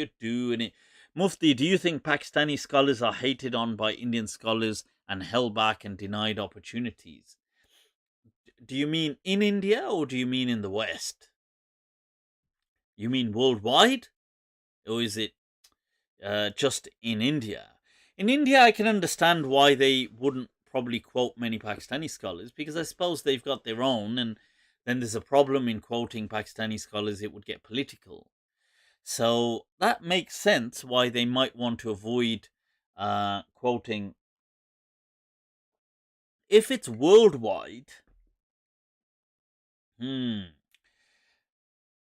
you do in it. Mufti, do you think Pakistani scholars are hated on by Indian scholars and held back and denied opportunities? Do you mean in India or do you mean in the West? You mean worldwide? Or is it just in India? In India, I can understand why they wouldn't probably quote many Pakistani scholars because I suppose they've got their own, and then there's a problem in quoting Pakistani scholars, it would get political. So that makes sense why they might want to avoid quoting. If it's worldwide,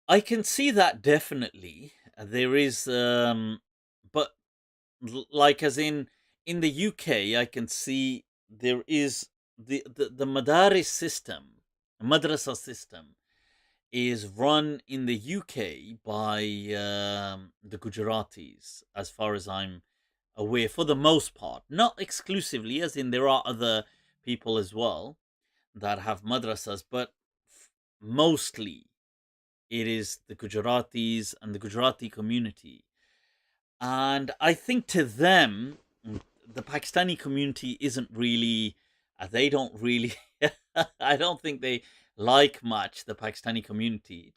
I can see that definitely. There is, but like as in the UK, I can see there is the Madaris system, madrasa system, is run in the UK by the Gujaratis, as far as I'm aware, for the most part. Not exclusively, as in there are other people as well that have madrasas, but mostly it is the Gujaratis and the Gujarati community. And I think to them, the Pakistani community isn't really, they don't really, I don't think they like much the Pakistani community.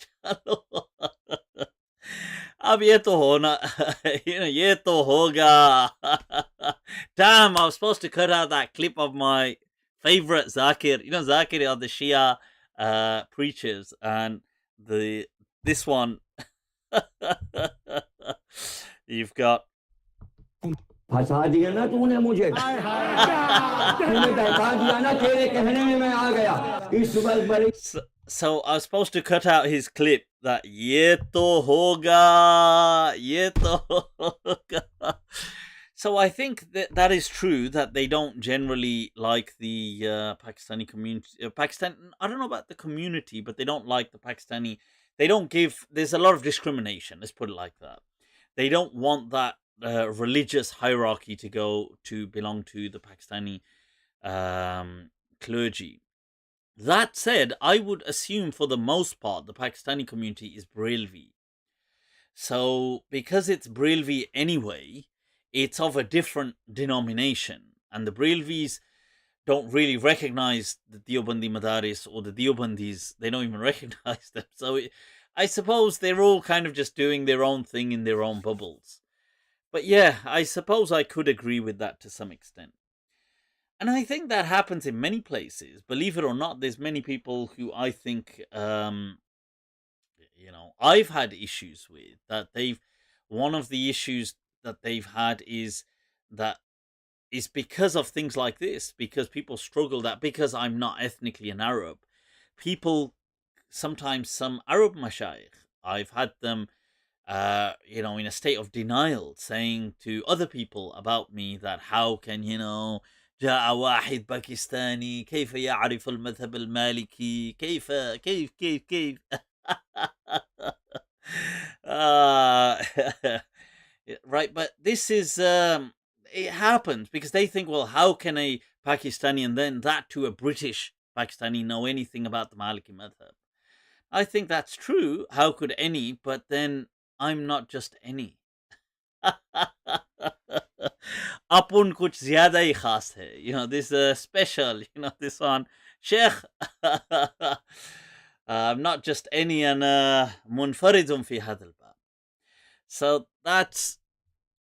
अब ये तो होना ये तो होगा. Damn, I was supposed to cut out that clip of my favorite Zakir. You know, Zakir are the Shia preachers, and this one you've got. फंसा दिया ना तूने मुझे तूने बहका दिया ना तेरे कहने में मैं आ गया इस वक्त बड़ी So I was supposed to cut out his clip that ye to hoga, ye to hoga. So I think that is true that they don't generally like the Pakistani community. Pakistan, I don't know about the community, but they don't like the Pakistani. They don't give. There's a lot of discrimination. Let's put it like that. They don't want that religious hierarchy to belong to the Pakistani clergy. That said, I would assume for the most part the Pakistani community is Brailvi. So because it's Brailvi anyway, it's of a different denomination, and the Brailvis don't really recognize the Deobandi Madaris or the Deobandis. They don't even recognize them. So I suppose they're all kind of just doing their own thing in their own bubbles. But yeah, I suppose I could agree with that to some extent. And I think that happens in many places. Believe it or not, there's many people who I think, I've had issues with that. One of the issues that they've had is that is because of things like this, because people struggle that because I'm not ethnically an Arab. People, sometimes some Arab mashayikh, I've had them, in a state of denial, saying to other people about me that how can, جاء واحد باكستاني كيف يعرف المذهب المالكي كيف right, but this is it happens because they think, well, how can a Pakistani and then that to a British Pakistani know anything about the Maliki madhab? I think that's true. How could any? But then I'm not just any. Apun kuch zyada hi khas hai. This special, this one. Sheikh, I'm not just any and munfaridun fi hadal bab. So that's